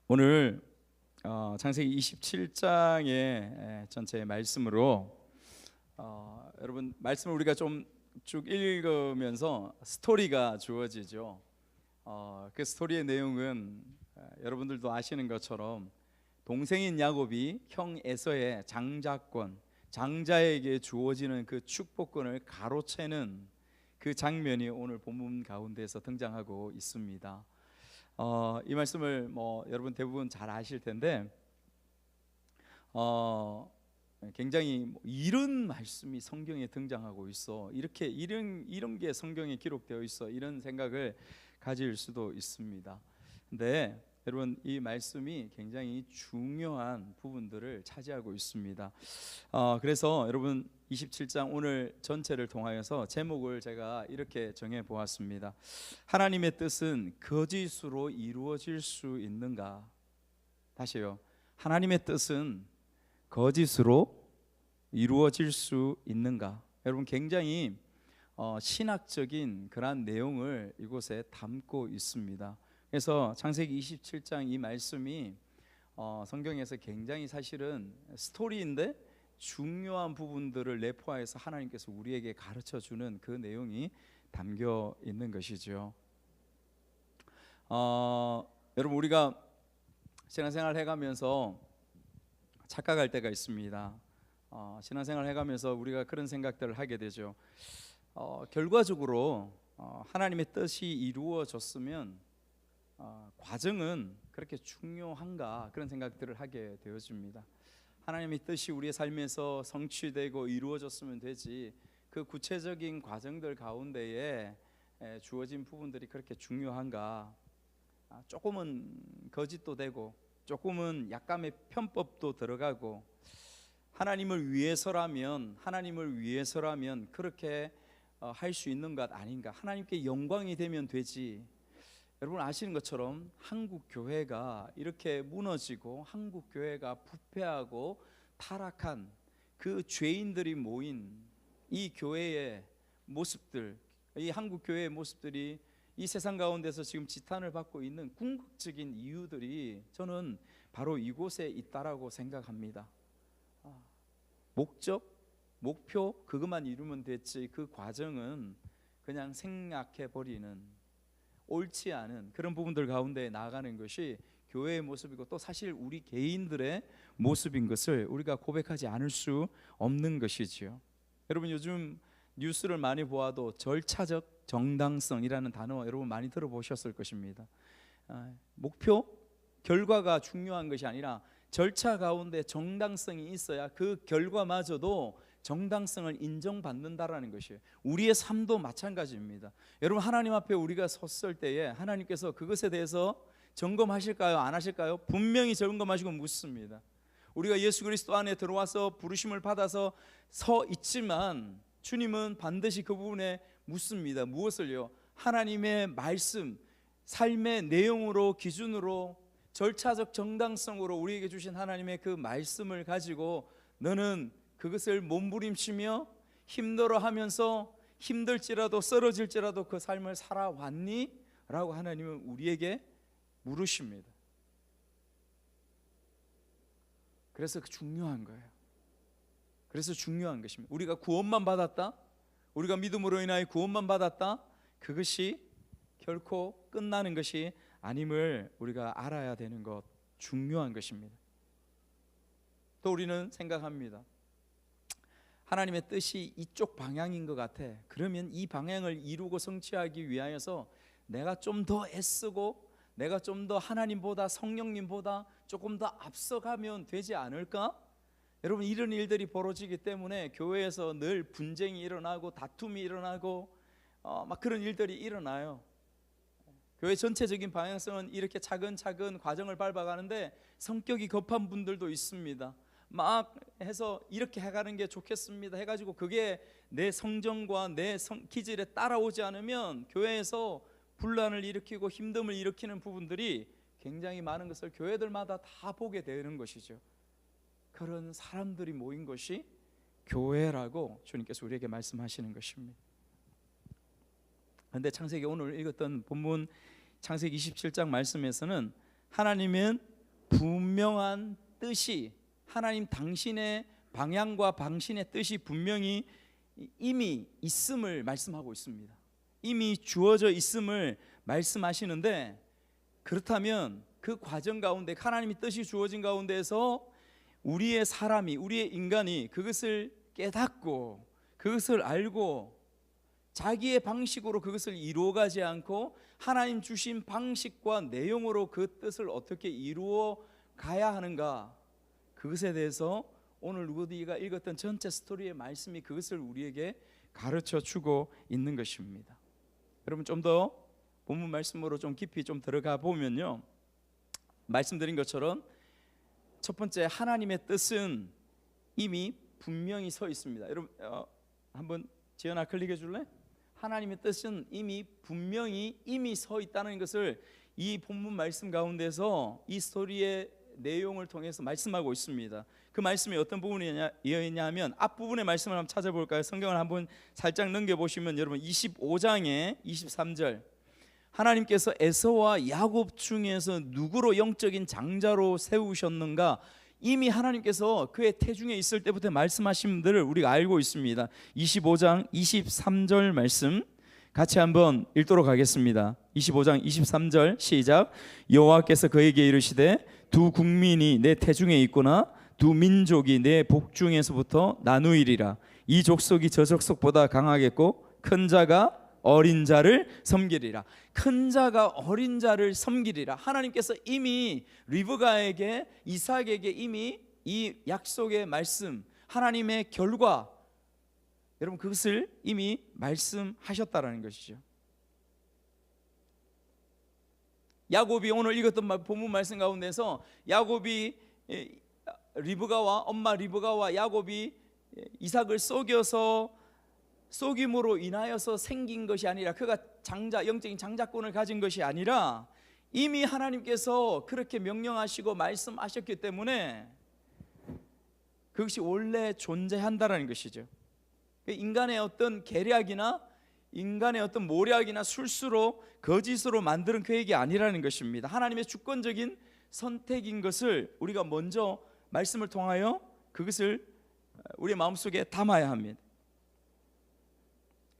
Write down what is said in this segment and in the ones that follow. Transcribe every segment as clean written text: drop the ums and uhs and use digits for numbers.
오늘 창세기 27장의 전체 말씀으로 여러분 말씀을 우리가 좀 쭉 읽으면서 스토리가 주어지죠. 그 스토리의 내용은 여러분들도 아시는 것처럼 동생인 야곱이 형 에서의 장자권, 장자에게 주어지는 그 축복권을 가로채는 그 장면이 오늘 본문 가운데서 등장하고 있습니다. 이 말씀을 여러분 대부분 잘 아실 텐데 굉장히 이런 말씀이 성경에 등장하고 있어, 이렇게 이런 게 성경에 기록되어 있어, 이런 생각을 가질 수도 있습니다. 근데 여러분 이 말씀이 굉장히 중요한 부분들을 차지하고 있습니다. 그래서 여러분 27장 오늘 전체를 통하여서 제목을 제가 이렇게 정해 보았습니다. 하나님의 뜻은 거짓으로 이루어질 수 있는가? 다시요. 하나님의 뜻은 거짓으로 이루어질 수 있는가? 여러분 굉장히 신학적인 그러한 내용을 이곳에 담고 있습니다. 그래서 창세기 27장 이 말씀이 성경에서 굉장히 사실은 스토리인데 중요한 부분들을 내포하여서 하나님께서 우리에게 가르쳐 주는 그 내용이 담겨 있는 것이죠. 여러분 우리가 신앙생활 해가면서 착각할 때가 있습니다. 신앙생활 해가면서 우리가 그런 생각들을 하게 되죠. 결과적으로 하나님의 뜻이 이루어졌으면 과정은 그렇게 중요한가, 그런 생각들을 하게 되어집니다. 하나님의 뜻이 우리의 삶에서 성취되고 이루어졌으면 되지, 그 구체적인 과정들 가운데에 주어진 부분들이 그렇게 중요한가? 조금은 거짓도 되고 조금은 약간의 편법도 들어가고, 하나님을 위해서라면 그렇게 할 수 있는 것 아닌가? 하나님께 영광이 되면 되지. 여러분 아시는 것처럼 한국 교회가 이렇게 무너지고 한국 교회가 부패하고 타락한 그 죄인들이 모인 이 교회의 모습들, 이 한국 교회의 모습들이 이 세상 가운데서 지금 지탄을 받고 있는 궁극적인 이유들이 저는 바로 이곳에 있다라고 생각합니다. 목적, 목표 그것만 이루면 됐지, 그 과정은 그냥 생략해 버리는, 옳지 않은 그런 부분들 가운데 나아가는 것이 교회의 모습이고, 또 사실 우리 개인들의 모습인 것을 우리가 고백하지 않을 수 없는 것이지요. 여러분 요즘 뉴스를 많이 보아도 절차적 정당성이라는 단어 여러분 많이 들어보셨을 것입니다. 목표, 결과가 중요한 것이 아니라 절차 가운데 정당성이 있어야 그 결과마저도 정당성을 인정받는다라는 것이에요. 우리의 삶도 마찬가지입니다. 여러분 하나님 앞에 우리가 섰을 때에 하나님께서 그것에 대해서 점검하실까요? 안 하실까요? 분명히 점검하시고 묻습니다. 우리가 예수 그리스도 안에 들어와서 부르심을 받아서 서 있지만 주님은 반드시 그 부분에 묻습니다. 무엇을요? 하나님의 말씀, 삶의 내용으로, 기준으로, 절차적 정당성으로 우리에게 주신 하나님의 그 말씀을 가지고 너는 그것을 몸부림치며 힘들어하면서 힘들지라도 쓰러질지라도 그 삶을 살아왔니? 라고 하나님은 우리에게 물으십니다. 그래서 중요한 거예요. 그래서 중요한 것입니다. 우리가 구원만 받았다, 우리가 믿음으로 인하여 구원만 받았다, 그것이 결코 끝나는 것이 아님을 우리가 알아야 되는 것, 중요한 것입니다. 또 우리는 생각합니다. 하나님의 뜻이 이쪽 방향인 것 같아. 그러면 이 방향을 이루고 성취하기 위하여서 내가 좀 더 애쓰고 내가 좀 더 하나님보다, 성령님보다 조금 더 앞서가면 되지 않을까? 여러분 이런 일들이 벌어지기 때문에 교회에서 늘 분쟁이 일어나고 다툼이 일어나고 막 그런 일들이 일어나요. 교회 전체적인 방향성은 이렇게 차근차근 과정을 밟아가는데 성격이 급한 분들도 있습니다. 막 해서 이렇게 해가는 게 좋겠습니다 해가지고 그게 내 성정과 내 기질에 따라오지 않으면 교회에서 분란을 일으키고 힘듦을 일으키는 부분들이 굉장히 많은 것을 교회들마다 다 보게 되는 것이죠. 그런 사람들이 모인 것이 교회라고 주님께서 우리에게 말씀하시는 것입니다. 그런데 창세기 오늘 읽었던 본문 창세기 27장 말씀에서는 하나님은 분명한 뜻이, 하나님 당신의 방향과 당신의 뜻이 분명히 이미 있음을 말씀하고 있습니다. 이미 주어져 있음을 말씀하시는데, 그렇다면 그 과정 가운데 하나님의 뜻이 주어진 가운데에서 우리의 사람이, 우리의 인간이 그것을 깨닫고 그것을 알고 자기의 방식으로 그것을 이루어가지 않고 하나님 주신 방식과 내용으로 그 뜻을 어떻게 이루어 가야 하는가, 그것에 대해서 오늘 우리가 읽었던 전체 스토리의 말씀이 그것을 우리에게 가르쳐 주고 있는 것입니다. 여러분, 좀 더 본문 말씀으로 좀 깊이 좀 들어가 보면요, 말씀드린 것처럼 첫 번째, 하나님의 뜻은 이미 분명히 서 있습니다. 여러분, 한번 지연아 클릭해 줄래? 하나님의 뜻은 이미 분명히 서 있다는 것을 이 본문 말씀 가운데서 이 스토리의 내용을 통해서 말씀하고 있습니다. 그 말씀이 어떤 부분이냐면 앞부분의 말씀을 한번 찾아볼까요? 성경을 한번 살짝 넘겨보시면 여러분 25장의 23절, 하나님께서 에서와 야곱 중에서 누구로 영적인 장자로 세우셨는가, 이미 하나님께서 그의 태중에 있을 때부터 말씀하신 분들을 우리가 알고 있습니다. 25장 23절 말씀 같이 한번 읽도록 하겠습니다. 25장 23절 시작. 여호와께서 그에게 이르시되 두 국민이 내 태중에 있구나, 두 민족이 내 복중에서부터 나누이리라. 이 족속이 저 족속보다 강하겠고 큰 자가 어린 자를 섬기리라. 큰 자가 어린 자를 섬기리라. 하나님께서 이미 리브가에게, 이삭에게 이미 이 약속의 말씀, 하나님의 결과, 여러분 그것을 이미 말씀하셨다라는 것이죠. 야곱이 오늘 읽었던 본문 말씀 가운데서 야곱이, 리브가와 엄마 리브가와 야곱이 이삭을 속임으로 인하여서 생긴 것이 아니라, 그가 영적인 장자권을 가진 것이 아니라 이미 하나님께서 그렇게 명령하시고 말씀하셨기 때문에 그것이 원래 존재한다라는 것이죠. 인간의 어떤 계략이나 인간의 어떤 모략이나 술수로 거짓으로 만드는 계획이 아니라는 것입니다. 하나님의 주권적인 선택인 것을 우리가 먼저 말씀을 통하여 그것을 우리의 마음속에 담아야 합니다.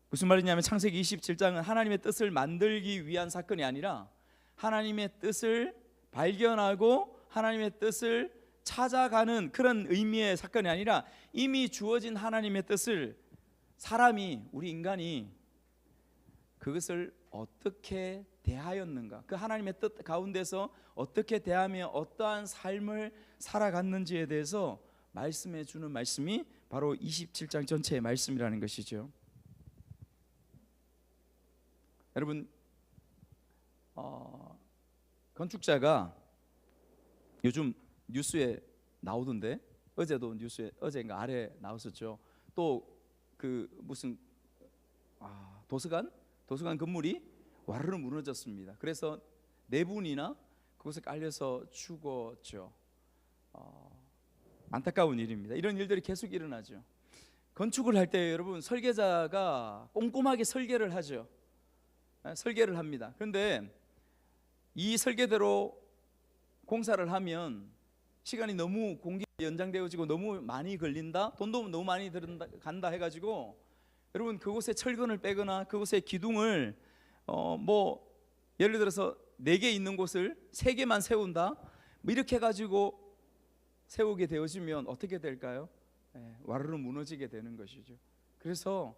무슨 말이냐면 창세기 27장은 하나님의 뜻을 만들기 위한 사건이 아니라 하나님의 뜻을 발견하고 하나님의 뜻을 찾아가는 그런 의미의 사건이 아니라 이미 주어진 하나님의 뜻을 사람이, 우리 인간이 그것을 어떻게 대하였는가, 그 하나님의 뜻 가운데서 어떻게 대하며 어떠한 삶을 살아갔는지에 대해서 말씀해 주는 말씀이 바로 27장 전체의 말씀이라는 것이죠. 여러분, 건축자가 요즘 뉴스에 나오던데, 어제도 뉴스에, 어제인가 아래 나왔었죠. 또 그 무슨 도서관 건물이 와르르 무너졌습니다. 그래서 4분이나 그곳에 깔려서 죽었죠. 안타까운 일입니다. 이런 일들이 계속 일어나죠. 건축을 할 때 여러분, 설계자가 꼼꼼하게 설계를 하죠. 설계를 합니다. 그런데 이 설계대로 공사를 하면 시간이 너무 공기가 연장되어지고 너무 많이 걸린다, 돈도 너무 많이 간다 해가지고 여러분 그곳에 철근을 빼거나 그곳에 기둥을 예를 들어서 4개 있는 곳을 3개만 세운다, 뭐 이렇게 해가지고 세우게 되어지면 어떻게 될까요? 와르르 무너지게 되는 것이죠. 그래서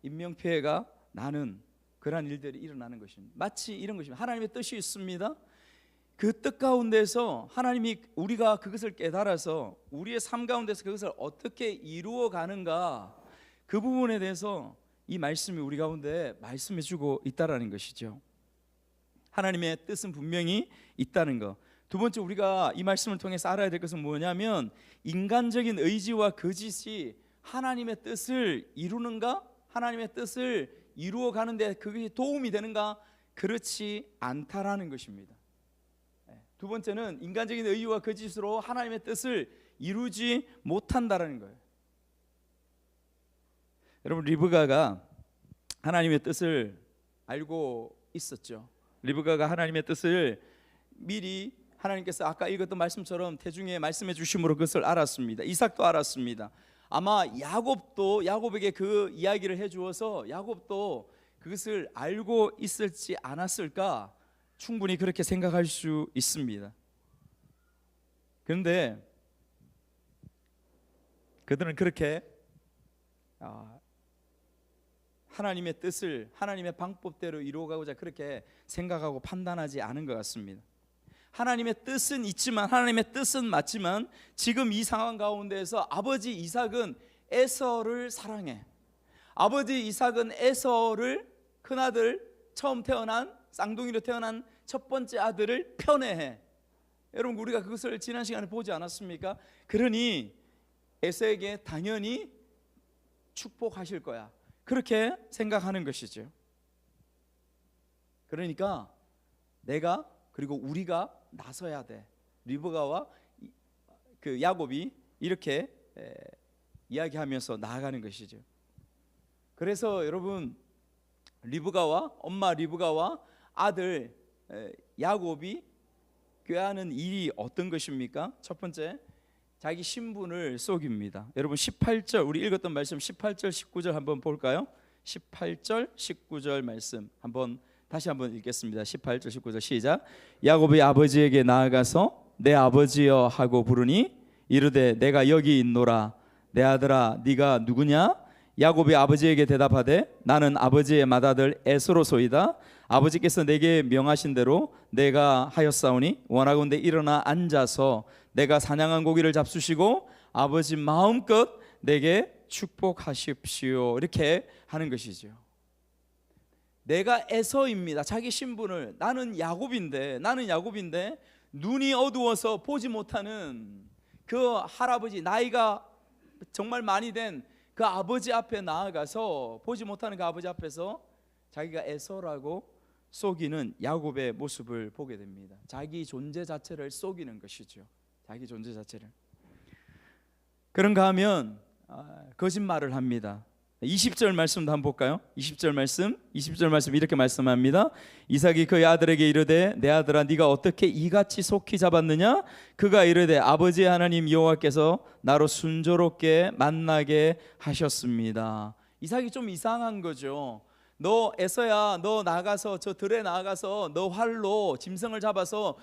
인명피해가 나는 그러한 일들이 일어나는 것입니다. 마치 이런 것입니다. 하나님의 뜻이 있습니다. 그 뜻 가운데서 하나님이, 우리가 그것을 깨달아서 우리의 삶 가운데서 그것을 어떻게 이루어 가는가, 그 부분에 대해서 이 말씀이 우리 가운데 말씀해 주고 있다라는 것이죠. 하나님의 뜻은 분명히 있다는 것. 두 번째, 우리가 이 말씀을 통해서 알아야 될 것은 뭐냐면 인간적인 의지와 거짓이 하나님의 뜻을 이루는가, 하나님의 뜻을 이루어 가는데 그게 도움이 되는가, 그렇지 않다라는 것입니다. 두 번째는 인간적인 의의와 거짓으로 하나님의 뜻을 이루지 못한다라는 거예요. 여러분, 리브가가 하나님의 뜻을 알고 있었죠. 리브가가 하나님의 뜻을 미리 하나님께서 아까 읽었던 말씀처럼 태중에 말씀해 주심으로 그것을 알았습니다. 이삭도 알았습니다. 아마 야곱에게 그 이야기를 해 주어서 야곱도 그것을 알고 있을지 않았을까 충분히 그렇게 생각할 수 있습니다. 그런데 그들은 그렇게 하나님의 뜻을 하나님의 방법대로 이루어가고자 그렇게 생각하고 판단하지 않은 것 같습니다. 하나님의 뜻은 있지만, 하나님의 뜻은 맞지만 지금 이 상황 가운데에서 아버지 이삭은 에서를 사랑해. 아버지 이삭은 에서를, 큰아들, 처음 태어난 쌍둥이로 태어난 첫 번째 아들을 편애해. 여러분, 우리가 그것을 지난 시간에 보지 않았습니까? 그러니 에서에게 당연히 축복하실 거야, 그렇게 생각하는 것이죠. 그러니까 내가, 그리고 우리가 나서야 돼. 리브가와 그 야곱이 이렇게 이야기하면서 나아가는 것이죠. 그래서 여러분, 엄마 리브가와 아들 야곱이 꾀하는 일이 어떤 것입니까? 첫 번째, 자기 신분을 속입니다. 여러분 18절, 우리 읽었던 말씀 18절 19절 한번 볼까요? 18절 19절 말씀 다시 한번 읽겠습니다. 18절 19절 시작. 야곱이 아버지에게 나아가서 내 아버지여 하고 부르니 이르되 내가 여기 있노라. 내 아들아 네가 누구냐? 야곱이 아버지에게 대답하되 나는 아버지의 맏아들 에서로소이다. 아버지께서 내게 명하신 대로 내가 하였사오니 원하건대 일어나 앉아서 내가 사냥한 고기를 잡수시고 아버지 마음껏 내게 축복하십시오. 이렇게 하는 것이죠. 내가 에서입니다. 자기 신분을, 나는 야곱인데 눈이 어두워서 보지 못하는 그 할아버지, 나이가 정말 많이 된 그 아버지 앞에 나아가서, 보지 못하는 그 아버지 앞에서 자기가 에서라고 속이는 야곱의 모습을 보게 됩니다. 자기 존재 자체를 속이는 것이죠. 자기 존재 자체를. 그런가 하면 거짓말을 합니다. 20절 말씀도 한번 볼까요? 20절 말씀 이렇게 말씀합니다. 이삭이 그의 아들에게 이르되 내 아들아 네가 어떻게 이같이 속히 잡았느냐? 그가 이르되 아버지의 하나님 여호와께서 나로 순조롭게 만나게 하셨습니다. 이삭이 좀 이상한 거죠. 너 에서야, 너 나가서 저 들에 나가서 너 활로 짐승을 잡아서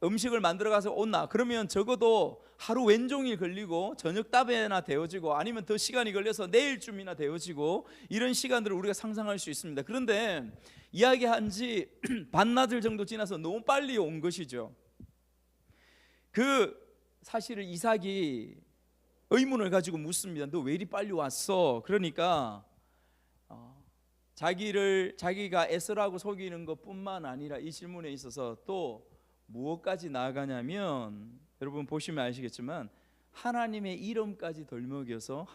음식을 만들어 가서 온나. 그러면 적어도 하루 왼종일 걸리고 저녁 답에나 되어지고, 아니면 더 시간이 걸려서 내일쯤이나 되어지고, 이런 시간들을 우리가 상상할 수 있습니다. 그런데 이야기한 지 반나절 정도 지나서 너무 빨리 온 것이죠. 그 사실을 이삭이 의문을 가지고 묻습니다. 너 왜 이리 빨리 왔어? 그러니까 자기가 에서라고 속이는 것뿐만 아니라 이 질문에 있어서 또 무엇까지 나아가냐면, 여러분 보시면 아시겠지만 하나님의 이름까지 덜먹여서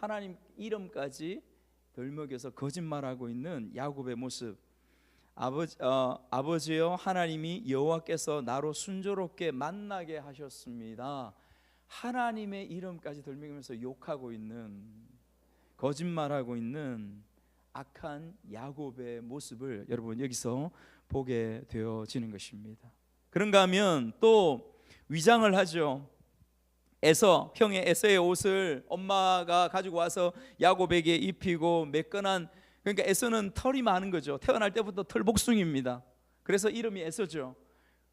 거짓말하고 있는 야곱의 모습. 아버지여 하나님이 여호와께서 나로 순조롭게 만나게 하셨습니다. 하나님의 이름까지 덜먹이면서 욕하고 있는, 거짓말하고 있는 악한 야곱의 모습을 여러분 여기서 보게 되어지는 것입니다. 그런가 하면 또 위장을 하죠. 형의 에서의 옷을 엄마가 가지고 와서 야곱에게 입히고 매끈한, 그러니까 에서는 털이 많은 거죠. 태어날 때부터 털복숭입니다. 그래서 이름이 에서죠.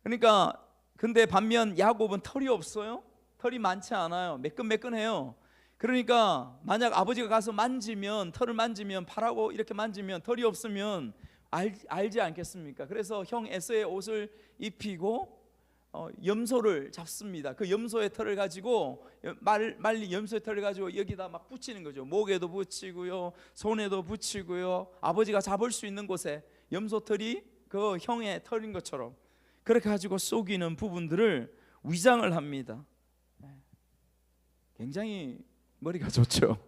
그러니까 근데 반면 야곱은 털이 없어요. 털이 많지 않아요. 매끈매끈해요. 그러니까 만약 아버지가 가서 털을 만지면, 팔하고 이렇게 만지면 털이 없으면 알지 않겠습니까? 그래서 형 에서의 옷을 입히고 염소를 잡습니다. 그 염소의 털을 가지고 말린 염소의 털을 가지고 여기다 막 붙이는 거죠. 목에도 붙이고요, 손에도 붙이고요. 아버지가 잡을 수 있는 곳에 염소 털이 그 형의 털인 것처럼 그렇게 가지고 속이는 부분들을 위장을 합니다. 굉장히 머리가 좋죠.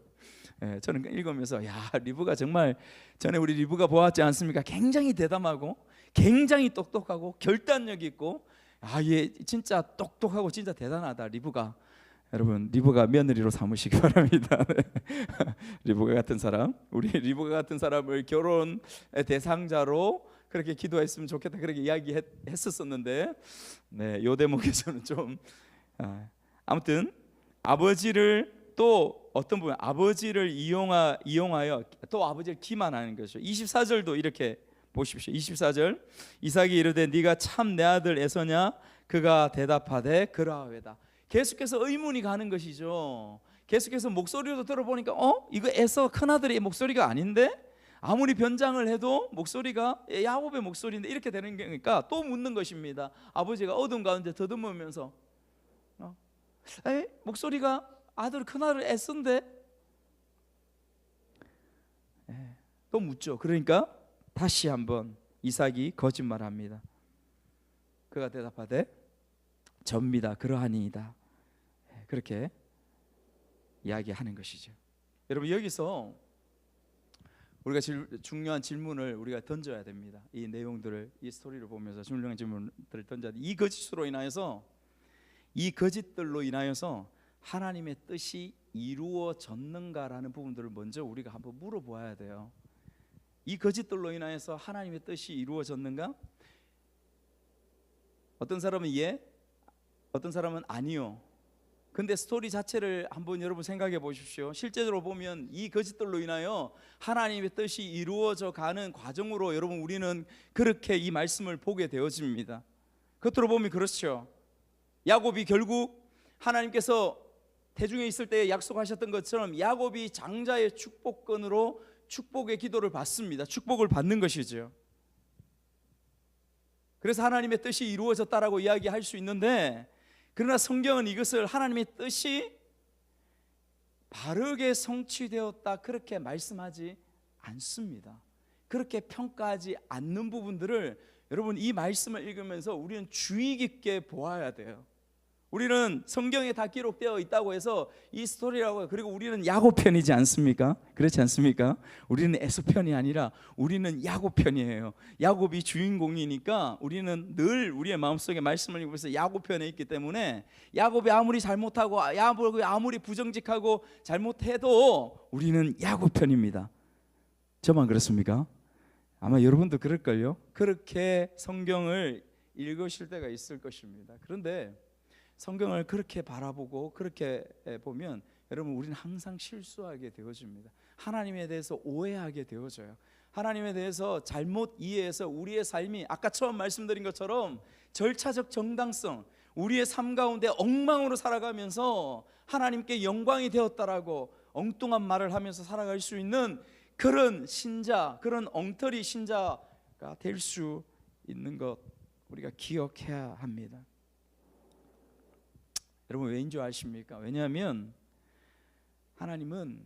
저는 읽으면서 리브가 정말, 전에 우리 리브가 보았지 않습니까? 굉장히 대담하고 굉장히 똑똑하고 결단력 있고, 얘 진짜 똑똑하고 진짜 대단하다, 리브가. 여러분, 리브가 며느리로 삼으시기 바랍니다. 리브가 같은 사람, 우리 리브가 같은 사람을 결혼 대상자로 그렇게 기도했으면 좋겠다 그렇게 이야기했었었는데 네, 요 대목에서는 좀 아무튼 아버지를 또 어떤 부분 아버지를 이용하여 또 아버지를 기만하는 것이죠. 24절도 이렇게 보십시오. 24절 이삭이 이르되 네가 참 내 아들 에서냐? 그가 대답하되 그러하외다. 계속해서 의문이 가는 것이죠. 계속해서 목소리도 들어보니까 이거 에서 큰아들의 목소리가 아닌데? 아무리 변장을 해도 목소리가 야곱의 목소리인데 이렇게 되는 거니까 또 묻는 것입니다. 아버지가 어둠 가운데 더듬으면서 목소리가 아들 큰아들 에서인데? 또 묻죠. 그러니까 다시 한번 이삭이 거짓말합니다. 그가 대답하되 접니다. 그러하니이다. 그렇게 이야기하는 것이죠. 여러분 여기서 우리가 중요한 질문을 우리가 던져야 됩니다. 이 내용들을 이 스토리를 보면서 중요한 질문들을 던져야 돼. 이 거짓으로 인하여서 이 거짓들로 인하여서 하나님의 뜻이 이루어졌는가라는 부분들을 먼저 우리가 한번 물어보아야 돼요. 이 거짓들로 인하여서 하나님의 뜻이 이루어졌는가? 어떤 사람은 예, 어떤 사람은 아니요. 근데 스토리 자체를 한번 여러분 생각해 보십시오. 실제로 보면 이 거짓들로 인하여 하나님의 뜻이 이루어져 가는 과정으로 여러분 우리는 그렇게 이 말씀을 보게 되어집니다. 겉으로 보면 그렇죠. 야곱이 결국 하나님께서 태중에 있을 때 약속하셨던 것처럼 야곱이 장자의 축복권으로 축복의 기도를 받습니다. 축복을 받는 것이죠. 그래서 하나님의 뜻이 이루어졌다라고 이야기할 수 있는데, 그러나 성경은 이것을 하나님의 뜻이 바르게 성취되었다 그렇게 말씀하지 않습니다. 그렇게 평가하지 않는 부분들을 여러분 이 말씀을 읽으면서 우리는 주의 깊게 보아야 돼요. 우리는 성경에 다 기록되어 있다고 해서 이 스토리라고 해요. 그리고 우리는 야곱 편이지 않습니까? 그렇지 않습니까? 우리는 에서 편이 아니라 우리는 야곱 편이에요. 야곱이 주인공이니까 우리는 늘 우리의 마음속에 말씀을 읽으면서 야곱 편에 있기 때문에 야곱이 아무리 잘못하고 야곱이 아무리 부정직하고 잘못해도 우리는 야곱 편입니다. 저만 그렇습니까? 아마 여러분도 그럴걸요? 그렇게 성경을 읽으실 때가 있을 것입니다. 그런데 성경을 그렇게 바라보고 그렇게 보면 여러분 우리는 항상 실수하게 되어집니다. 하나님에 대해서 오해하게 되어져요. 하나님에 대해서 잘못 이해해서 우리의 삶이 아까 처음 말씀드린 것처럼 절차적 정당성, 우리의 삶 가운데 엉망으로 살아가면서 하나님께 영광이 되었다라고 엉뚱한 말을 하면서 살아갈 수 있는 그런 신자, 그런 엉터리 신자가 될 수 있는 것 우리가 기억해야 합니다. 여러분 왜인 줄 아십니까? 왜냐하면 하나님은,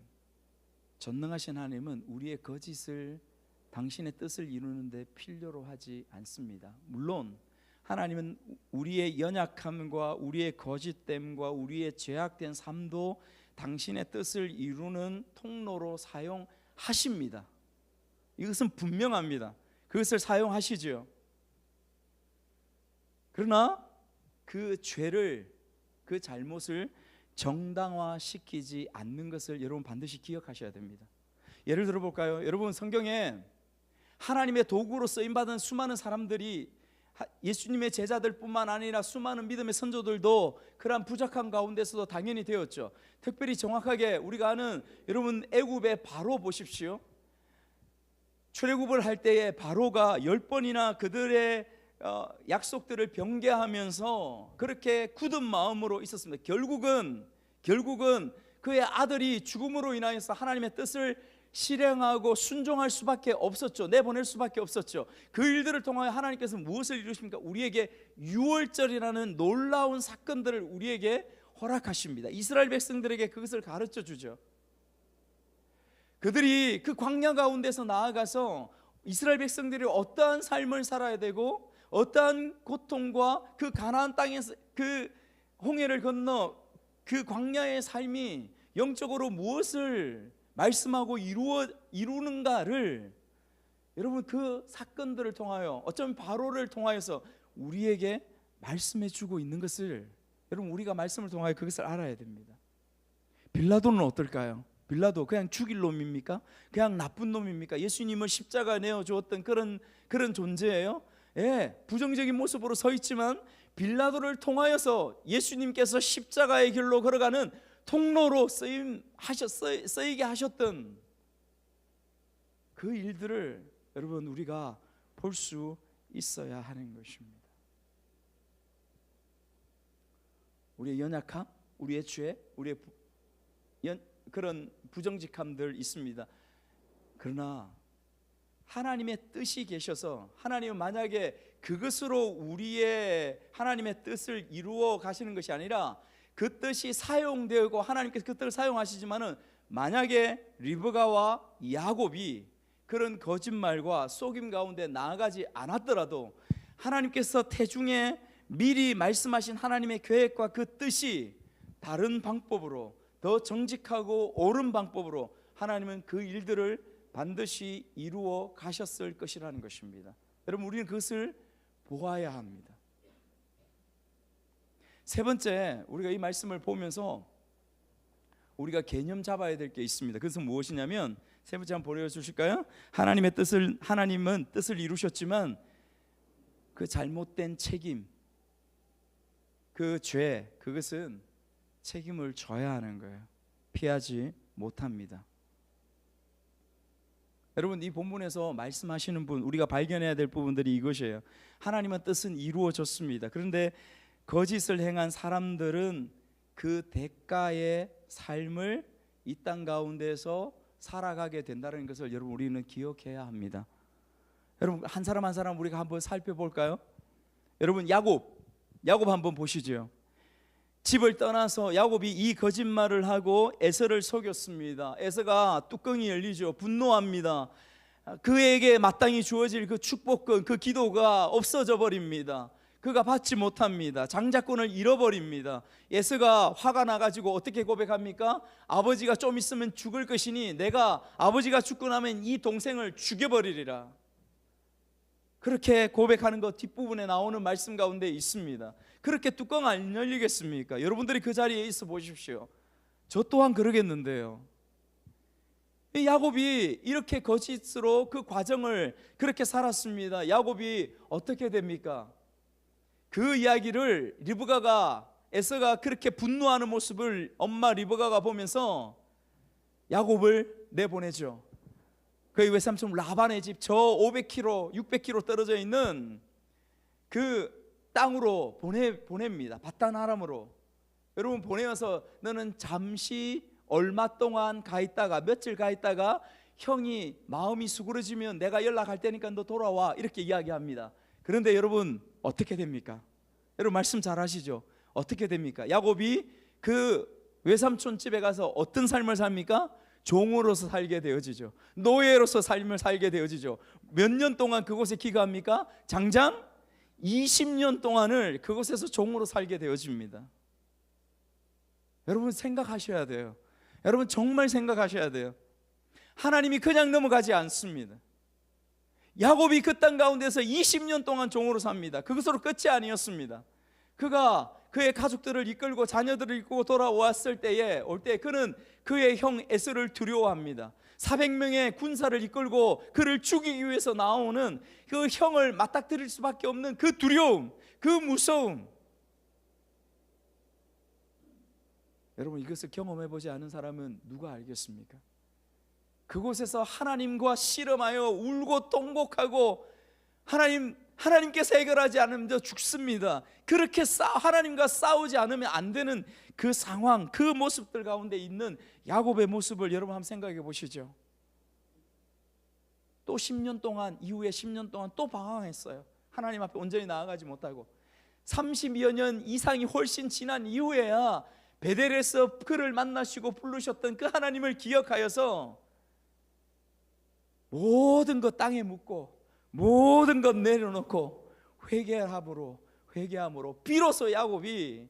전능하신 하나님은 우리의 거짓을 당신의 뜻을 이루는데 필요로 하지 않습니다. 물론 하나님은 우리의 연약함과 우리의 거짓됨과 우리의 죄악된 삶도 당신의 뜻을 이루는 통로로 사용하십니다. 이것은 분명합니다. 그것을 사용하시죠. 그러나 그 죄를, 그 잘못을 정당화시키지 않는 것을 여러분 반드시 기억하셔야 됩니다. 예를 들어 볼까요? 여러분 성경에 하나님의 도구로 쓰임받은 수많은 사람들이 예수님의 제자들뿐만 아니라 수많은 믿음의 선조들도 그러한 부족한 가운데서도 당연히 되었죠. 특별히 정확하게 우리가 아는 여러분 애굽의 바로 보십시오. 출애굽을 할 때에 바로가 10번이나 그들의 약속들을 변개하면서 그렇게 굳은 마음으로 있었습니다. 결국은 그의 아들이 죽음으로 인하여서 하나님의 뜻을 실행하고 순종할 수밖에 없었죠. 내보낼 수밖에 없었죠. 그 일들을 통하여 하나님께서 무엇을 이루십니까? 우리에게 유월절이라는 놀라운 사건들을 우리에게 허락하십니다. 이스라엘 백성들에게 그것을 가르쳐 주죠. 그들이 그 광야 가운데서 나아가서 이스라엘 백성들이 어떠한 삶을 살아야 되고 어떠한 고통과 그 가나안 땅에서 그 홍해를 건너 그 광야의 삶이 영적으로 무엇을 말씀하고 이루는가를 여러분 그 사건들을 통하여 어쩌면 바로를 통하여서 우리에게 말씀해 주고 있는 것을 여러분 우리가 말씀을 통하여 그것을 알아야 됩니다. 빌라도는 어떨까요? 빌라도 그냥 죽일 놈입니까? 그냥 나쁜 놈입니까? 예수님을 십자가에 내어주었던 그런 존재예요. 예, 부정적인 모습으로 서 있지만 빌라도를 통하여서 예수님께서 십자가의 길로 걸어가는 통로로 쓰이게 하셨던 그 일들을 여러분 우리가 볼 수 있어야 하는 것입니다. 우리의 연약함, 우리의 죄, 우리의 그런 부정직함들 있습니다. 그러나 하나님의 뜻이 계셔서 하나님은 만약에 그것으로 우리의 하나님의 뜻을 이루어 가시는 것이 아니라 그 뜻이 사용되고 하나님께서 그 뜻을 사용하시지만은 만약에 리브가와 야곱이 그런 거짓말과 속임 가운데 나아가지 않았더라도 하나님께서 태중에 미리 말씀하신 하나님의 계획과 그 뜻이 다른 방법으로 더 정직하고 옳은 방법으로 하나님은 그 일들을 반드시 이루어 가셨을 것이라는 것입니다. 여러분 우리는 그것을 보아야 합니다. 세 번째, 우리가 이 말씀을 보면서 우리가 개념 잡아야 될 게 있습니다. 그것은 무엇이냐면 세 번째 한번 보여주실까요? 하나님은 뜻을 이루셨지만 그 잘못된 책임, 그 죄, 그것은 책임을 져야 하는 거예요. 피하지 못합니다. 여러분 이 본문에서 말씀하시는 분, 우리가 발견해야 될 부분들이 이것이에요. 하나님의 뜻은 이루어졌습니다. 그런데 거짓을 행한 사람들은 그 대가의 삶을 이 땅 가운데서 살아가게 된다는 것을 여러분 우리는 기억해야 합니다. 여러분 한 사람 한 사람 우리가 한번 살펴볼까요? 여러분 야곱 한번 보시죠. 집을 떠나서 야곱이 이 거짓말을 하고 에서를 속였습니다. 에서가 뚜껑이 열리죠. 분노합니다. 그에게 마땅히 주어질 그 축복권, 그 기도가 없어져 버립니다. 그가 받지 못합니다. 장자권을 잃어버립니다. 에서가 화가 나가지고 어떻게 고백합니까? 아버지가 좀 있으면 죽을 것이니 내가 아버지가 죽고 나면 이 동생을 죽여버리리라. 그렇게 고백하는 것 뒷부분에 나오는 말씀 가운데 있습니다. 그렇게 뚜껑 안 열리겠습니까? 여러분들이 그 자리에 있어 보십시오. 저 또한 그러겠는데요. 야곱이 이렇게 거짓으로 그 과정을 그렇게 살았습니다. 야곱이 어떻게 됩니까? 그 이야기를 에서가 그렇게 분노하는 모습을 엄마 리브가가 보면서 야곱을 내보내죠. 그의 외삼촌 라반의 집 저 500km, 600km 떨어져 있는 그 땅으로 보냅니다. 바단 아람으로. 여러분 보내어서 너는 잠시 얼마 동안 가 있다가 며칠 가 있다가 형이 마음이 수그러지면 내가 연락할 테니까 너 돌아와 이렇게 이야기합니다. 그런데 여러분 어떻게 됩니까? 여러분 말씀 잘 하시죠? 어떻게 됩니까? 야곱이 그 외삼촌 집에 가서 어떤 삶을 삽니까? 종으로서 살게 되어지죠. 노예로서 삶을 살게 되어지죠. 몇 년 동안 그곳에 기거합니까? 장장 20년 동안을 그곳에서 종으로 살게 되어집니다. 여러분 생각하셔야 돼요. 여러분 정말 생각하셔야 돼요. 하나님이 그냥 넘어가지 않습니다. 야곱이 그 땅 가운데서 20년 동안 종으로 삽니다. 그것으로 끝이 아니었습니다. 그가 그의 가족들을 이끌고 자녀들을 이끌고 돌아왔을 때에 그는 그의 형 에서를 두려워합니다. 400명의 군사를 이끌고 그를 죽이기 위해서 나오는 그 형을 맞닥뜨릴 수밖에 없는 그 두려움, 그 무서움. 여러분 이것을 경험해 보지 않은 사람은 누가 알겠습니까? 그곳에서 하나님과 씨름하여 울고 통곡하고 하나님께서 해결하지 않으면 죽습니다. 그렇게 하나님과 싸우지 않으면 안 되는 그 상황, 그 모습들 가운데 있는 야곱의 모습을 여러분 한번 생각해 보시죠. 또 10년 동안 이후에 10년 동안 또 방황했어요. 하나님 앞에 온전히 나아가지 못하고 30여 년 이상이 훨씬 지난 이후에야 베델에서 그를 만나시고 부르셨던 그 하나님을 기억하여서 모든 것 땅에 묻고 모든 것 내려놓고 회개함으로 비로소 야곱이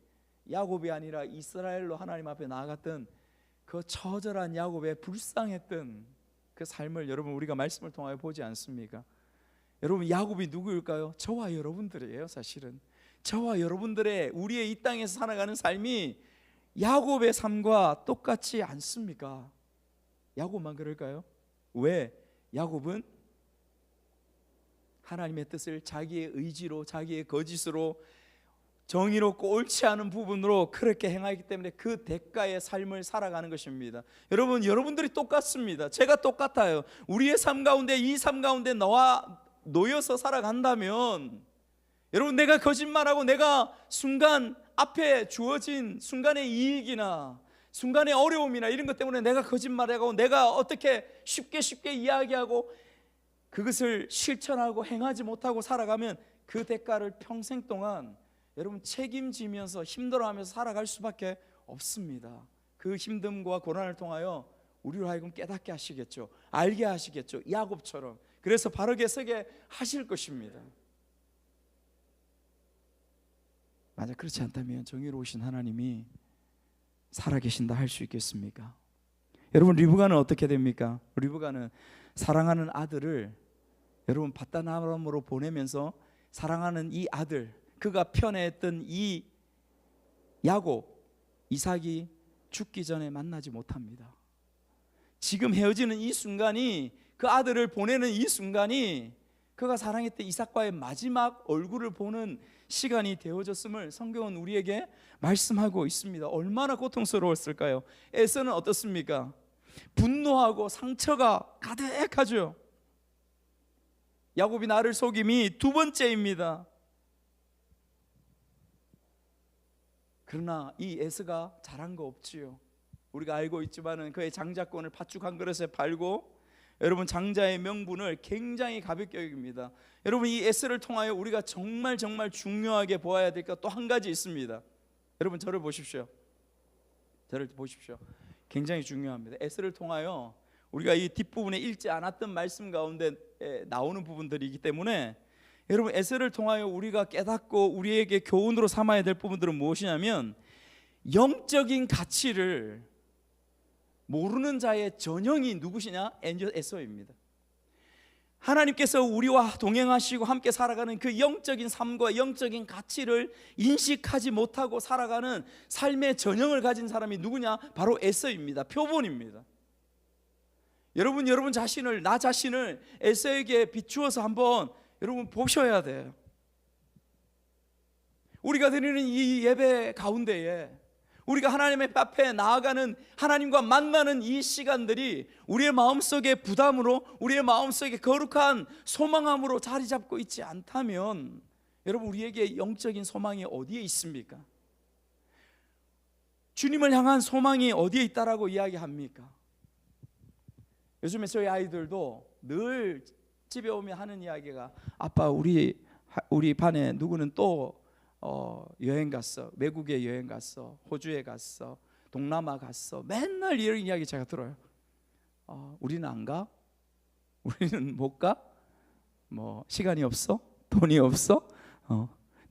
아니라 이스라엘로 하나님 앞에 나아갔던 그 처절한 야곱의 불쌍했던 그 삶을 여러분 우리가 말씀을 통하여 보지 않습니까? 여러분 야곱이 누구일까요? 저와 여러분들이에요. 사실은 저와 여러분들의 우리의 이 땅에서 살아가는 삶이 야곱의 삶과 똑같지 않습니까? 야곱만 그럴까요? 왜? 야곱은 하나님의 뜻을 자기의 의지로, 자기의 거짓으로, 정의롭고 옳지 않은 부분으로 그렇게 행하기 때문에 그 대가의 삶을 살아가는 것입니다. 여러분, 여러분들이 똑같습니다. 제가 똑같아요. 우리의 삶 가운데, 이 삶 가운데 너와 놓여서 살아간다면, 여러분, 내가 거짓말하고 내가 순간 앞에 주어진 순간의 이익이나 순간의 어려움이나 이런 것 때문에 내가 거짓말하고 내가 어떻게 쉽게 이야기하고 그것을 실천하고 행하지 못하고 살아가면 그 대가를 평생 동안 여러분 책임지면서 힘들어하면서 살아갈 수밖에 없습니다. 그 힘듦과 고난을 통하여 우리로 하여금 깨닫게 하시겠죠. 알게 하시겠죠. 야곱처럼. 그래서 바르게 서게 하실 것입니다. 만약 그렇지 않다면 정의로우신 하나님이 살아계신다 할 수 있겠습니까? 여러분, 리브가는 어떻게 됩니까? 리브가는 사랑하는 아들을 여러분 밧단아람으로 보내면서 사랑하는 이 아들, 그가 편애했던 이 야곱, 이삭이 죽기 전에 만나지 못합니다. 지금 헤어지는 이 순간이, 그 아들을 보내는 이 순간이 그가 사랑했던 이삭과의 마지막 얼굴을 보는 시간이 되어졌음을 성경은 우리에게 말씀하고 있습니다. 얼마나 고통스러웠을까요? 에서는 어떻습니까? 분노하고 상처가 가득하죠. 야곱이 나를 속임이 두 번째입니다. 그러나 이 에서가 잘한 거 없지요. 우리가 알고 있지만은 그의 장자권을 팥죽 한 그릇에 팔고, 여러분 장자의 명분을 굉장히 가볍게 여깁니다. 여러분, 이 에서를 통하여 우리가 정말 중요하게 보아야 될 것 또 한 가지 있습니다. 여러분 저를 보십시오. 저를 보십시오. 굉장히 중요합니다. 에서를 통하여 우리가 이 뒷부분에 읽지 않았던 말씀 가운데 나오는 부분들이기 때문에, 여러분 에서를 통하여 우리가 깨닫고 우리에게 교훈으로 삼아야 될 부분들은 무엇이냐면, 영적인 가치를 모르는 자의 전형이 누구시냐? 에서입니다. 하나님께서 우리와 동행하시고 함께 살아가는 그 영적인 삶과 영적인 가치를 인식하지 못하고 살아가는 삶의 전형을 가진 사람이 누구냐? 바로 에서입니다. 표본입니다. 여러분 자신을, 나 자신을 에서에게 비추어서 한번 여러분 보셔야 돼요. 우리가 드리는 이 예배 가운데에 우리가 하나님의 앞에 나아가는, 하나님과 만나는 이 시간들이 우리의 마음속에 부담으로, 우리의 마음속에 거룩한 소망함으로 자리 잡고 있지 않다면, 여러분 우리에게 영적인 소망이 어디에 있습니까? 주님을 향한 소망이 어디에 있다라고 이야기합니까? 요즘에 저희 아이들도 늘 집에 오면 하는 이야기가, 아빠 우리 반에 누구는 또 여행 갔어, 외국에 여행 갔어, 호주에 갔어, 동남아 갔어. 맨날 이런 이야기 제가 들어요. 우리는 안 가? 우리는 못 가? 뭐 시간이 없어? 돈이 없어?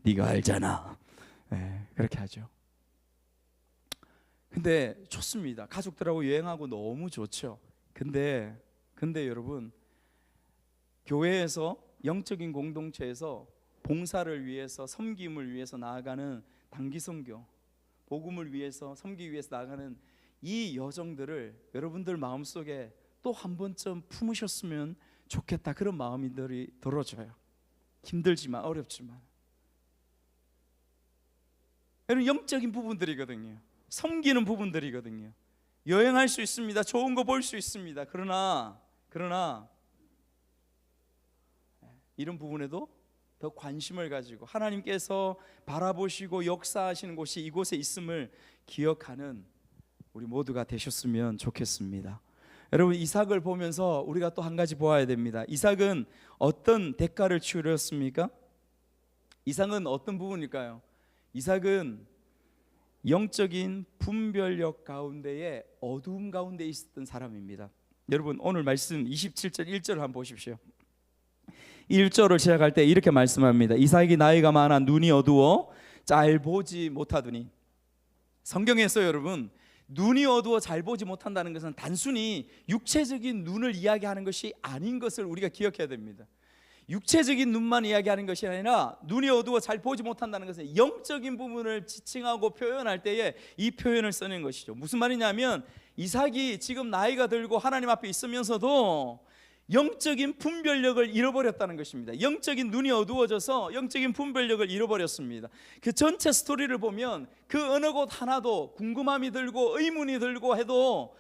네가 알잖아. 네, 그렇게 하죠. 근데 좋습니다. 가족들하고 여행하고 너무 좋죠. 근데 여러분, 교회에서, 영적인 공동체에서 봉사를 위해서, 섬김을 위해서 나아가는 단기 선교, 복음을 위해서, 섬기기 위해서 나아가는 이 여정들을 여러분들 마음속에 또 한 번쯤 품으셨으면 좋겠다, 그런 마음들이 들어져요. 힘들지만, 어렵지만. 여러분, 영적인 부분들이거든요. 섬기는 부분들이거든요. 여행할 수 있습니다. 좋은 거 볼 수 있습니다. 그러나 이런 부분에도 더 관심을 가지고 하나님께서 바라보시고 역사하시는 곳이 이곳에 있음을 기억하는 우리 모두가 되셨으면 좋겠습니다. 여러분, 이삭을 보면서 우리가 또 한 가지 보아야 됩니다. 이삭은 어떤 대가를 치르었습니까? 이삭은 어떤 부분일까요? 이삭은 영적인 분별력 가운데에, 어두움 가운데 있었던 사람입니다. 여러분 오늘 말씀 27절 1절을 한번 보십시오. 1절을 시작할 때 이렇게 말씀합니다. 이삭이 나이가 많아 눈이 어두워 잘 보지 못하더니. 성경에서 여러분, 눈이 어두워 잘 보지 못한다는 것은 단순히 육체적인 눈을 이야기하는 것이 아닌 것을 우리가 기억해야 됩니다. 육체적인 눈만 이야기하는 것이 아니라 눈이 어두워 잘 보지 못한다는 것은 영적인 부분을 지칭하고 표현할 때에 이 표현을 쓰는 것이죠. 무슨 말이냐면 이삭이 지금 나이가 들고 하나님 앞에 있으면서도 영적인 분별력을 잃어버렸다는 것입니다. 영적인 눈이 어두워져서 영적인 분별력을 잃어버렸습니다. 그 전체 스토리를 보면 그 어느 곳 하나도 궁금함이 들고 의문이 들고 해도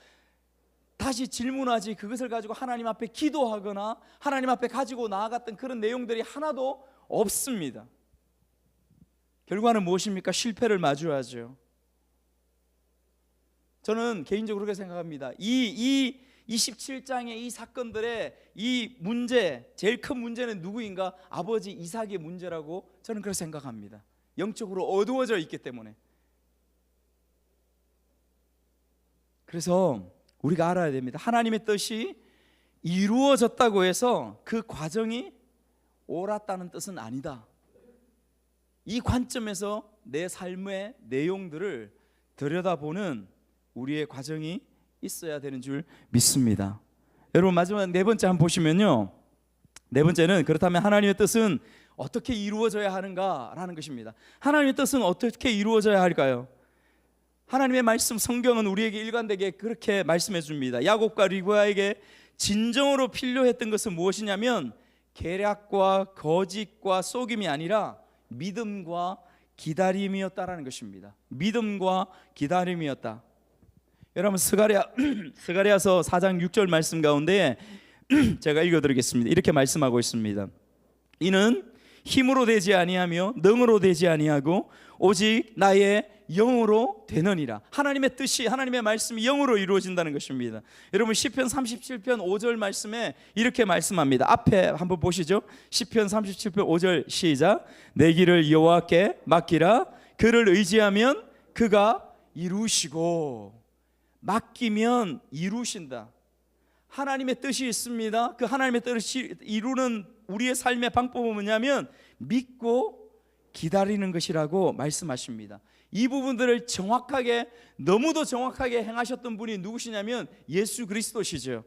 다시 질문하지 그것을 가지고 하나님 앞에 기도하거나 하나님 앞에 가지고 나아갔던 그런 내용들이 하나도 없습니다. 결과는 무엇입니까? 실패를 마주하죠. 저는 개인적으로 그렇게 생각합니다. 이 27장의 이 사건들의 이 문제, 제일 큰 문제는 누구인가? 아버지 이삭의 문제라고 저는 그렇게 생각합니다. 영적으로 어두워져 있기 때문에. 그래서 우리가 알아야 됩니다. 하나님의 뜻이 이루어졌다고 해서 그 과정이 옳았다는 뜻은 아니다. 이 관점에서 내 삶의 내용들을 들여다보는 우리의 과정이 있어야 되는 줄 믿습니다. 여러분 마지막 네 번째 한번 보시면요, 네 번째는 그렇다면 하나님의 뜻은 어떻게 이루어져야 하는가라는 것입니다. 하나님의 뜻은 어떻게 이루어져야 할까요? 하나님의 말씀 성경은 우리에게 일관되게 그렇게 말씀해 줍니다. 야곱과 리브가에게 진정으로 필요했던 것은 무엇이냐면 계략과 거짓과 속임이 아니라 믿음과 기다림이었다라는 것입니다. 믿음과 기다림이었다. 여러분 스가랴서 4장 6절 말씀 가운데 제가 읽어드리겠습니다. 이렇게 말씀하고 있습니다. 이는 힘으로 되지 아니하며 능으로 되지 아니하고 오직 나의 영으로 되느니라. 하나님의 뜻이, 하나님의 말씀이 영으로 이루어진다는 것입니다. 여러분 시편 37편 5절 말씀에 이렇게 말씀합니다. 앞에 한번 보시죠. 시편 37편 5절 시작. 내 길을 여호와께 맡기라. 그를 의지하면 그가 이루시고. 맡기면 이루신다. 하나님의 뜻이 있습니다. 그 하나님의 뜻을 이루는 우리의 삶의 방법은 뭐냐면 믿고 기다리는 것이라고 말씀하십니다. 이 부분들을 정확하게, 너무도 정확하게 행하셨던 분이 누구시냐면 예수 그리스도시죠.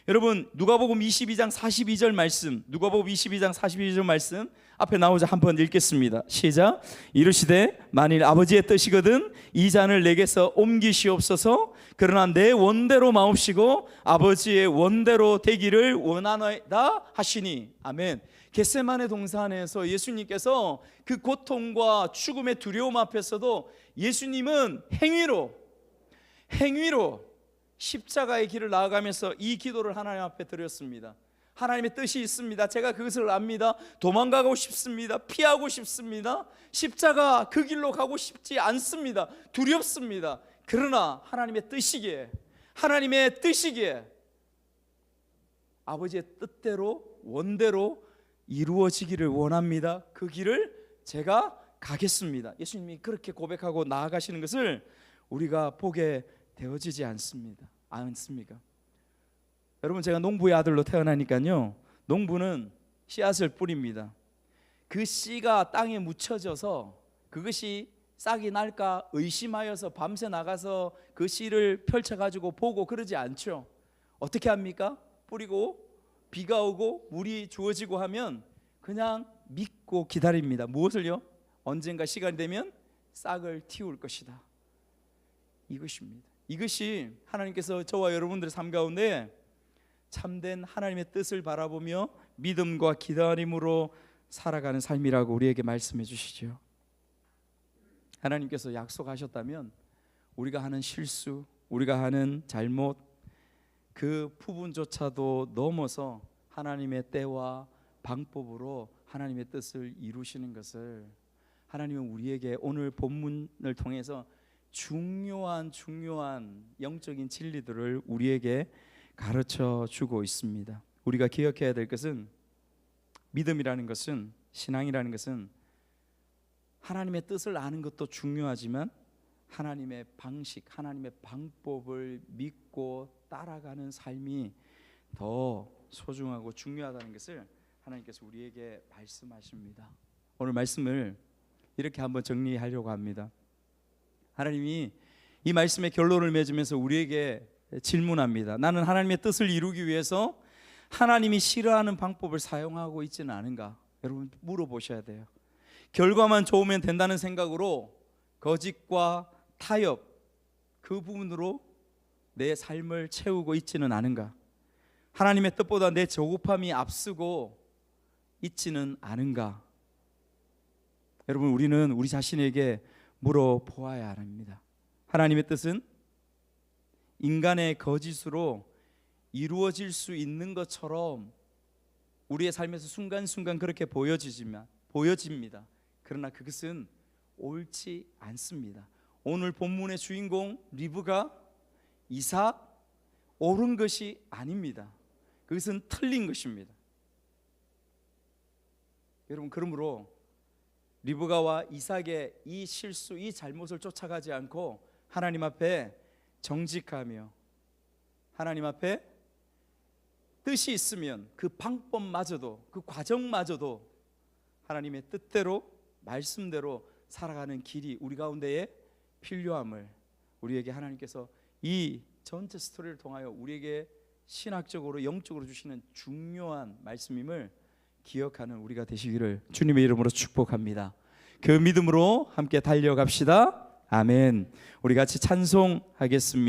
여러분 누가복음 22장 42절 말씀, 누가복음 22장 42절 말씀 앞에 나오자 한번 읽겠습니다. 시작. 이르시되 만일 아버지의 뜻이거든 이 잔을 내게서 옮기시옵소서. 그러나 내 원대로 마옵시고 아버지의 원대로 되기를 원하나이다 하시니. 아멘. 겟세마네 동산에서 예수님께서 그 고통과 죽음의 두려움 앞에서도 예수님은 행위로 십자가의 길을 나아가면서 이 기도를 하나님 앞에 드렸습니다. 하나님의 뜻이 있습니다. 제가 그것을 압니다. 도망가고 싶습니다. 피하고 싶습니다. 십자가 그 길로 가고 싶지 않습니다. 두렵습니다. 그러나 하나님의 뜻이기에 아버지의 뜻대로 원대로 이루어지기를 원합니다. 그 길을 제가 가겠습니다. 예수님이 그렇게 고백하고 나아가시는 것을 우리가 보게 되어지지 않습니까? 여러분 제가 농부의 아들로 태어나니까요, 농부는 씨앗을 뿌립니다. 그 씨가 땅에 묻혀져서 그것이 싹이 날까 의심하여서 밤새 나가서 그 씨를 펼쳐가지고 보고 그러지 않죠. 어떻게 합니까? 뿌리고 비가 오고 물이 주어지고 하면 그냥 믿고 기다립니다. 무엇을요? 언젠가 시간이 되면 싹을 틔울 것이다. 이것입니다. 이것이 하나님께서 저와 여러분들의 삶 가운데 참된 하나님의 뜻을 바라보며 믿음과 기다림으로 살아가는 삶이라고 우리에게 말씀해 주시죠. 하나님께서 약속하셨다면 우리가 하는 실수, 우리가 하는 잘못, 그 부분조차도 넘어서 하나님의 때와 방법으로 하나님의 뜻을 이루시는 것을 하나님은 우리에게 오늘 본문을 통해서 중요한 영적인 진리들을 우리에게 가르쳐 주고 있습니다. 우리가 기억해야 될 것은 믿음이라는 것은, 신앙이라는 것은 하나님의 뜻을 아는 것도 중요하지만 하나님의 방식, 하나님의 방법을 믿고 따라가는 삶이 더 소중하고 중요하다는 것을 하나님께서 우리에게 말씀하십니다. 오늘 말씀을 이렇게 한번 정리하려고 합니다. 하나님이 이 말씀의 결론을 맺으면서 우리에게 질문합니다. 나는 하나님의 뜻을 이루기 위해서 하나님이 싫어하는 방법을 사용하고 있지는 않은가? 여러분 물어보셔야 돼요. 결과만 좋으면 된다는 생각으로 거짓과 타협, 그 부분으로 내 삶을 채우고 있지는 않은가? 하나님의 뜻보다 내 조급함이 앞서고 있지는 않은가? 여러분 우리는 우리 자신에게 물어보아야 합니다. 하나님의 뜻은 인간의 거짓으로 이루어질 수 있는 것처럼 우리의 삶에서 순간순간 그렇게 보여집니다. 그러나 그것은 옳지 않습니다. 오늘 본문의 주인공 리브가 이삭 옳은 것이 아닙니다. 그것은 틀린 것입니다. 여러분 그러므로 리브가와 이삭의 이 실수, 이 잘못을 쫓아가지 않고 하나님 앞에 정직하며 하나님 앞에 뜻이 있으면 그 방법마저도, 그 과정마저도 하나님의 뜻대로 말씀대로 살아가는 길이 우리 가운데에 필요함을 우리에게 하나님께서 이 전체 스토리를 통하여 우리에게 신학적으로 영적으로 주시는 중요한 말씀임을 기억하는 우리가 되시기를 주님의 이름으로 축복합니다. 그 믿음으로 함께 달려갑시다. 아멘. 우리 같이 찬송하겠습니다.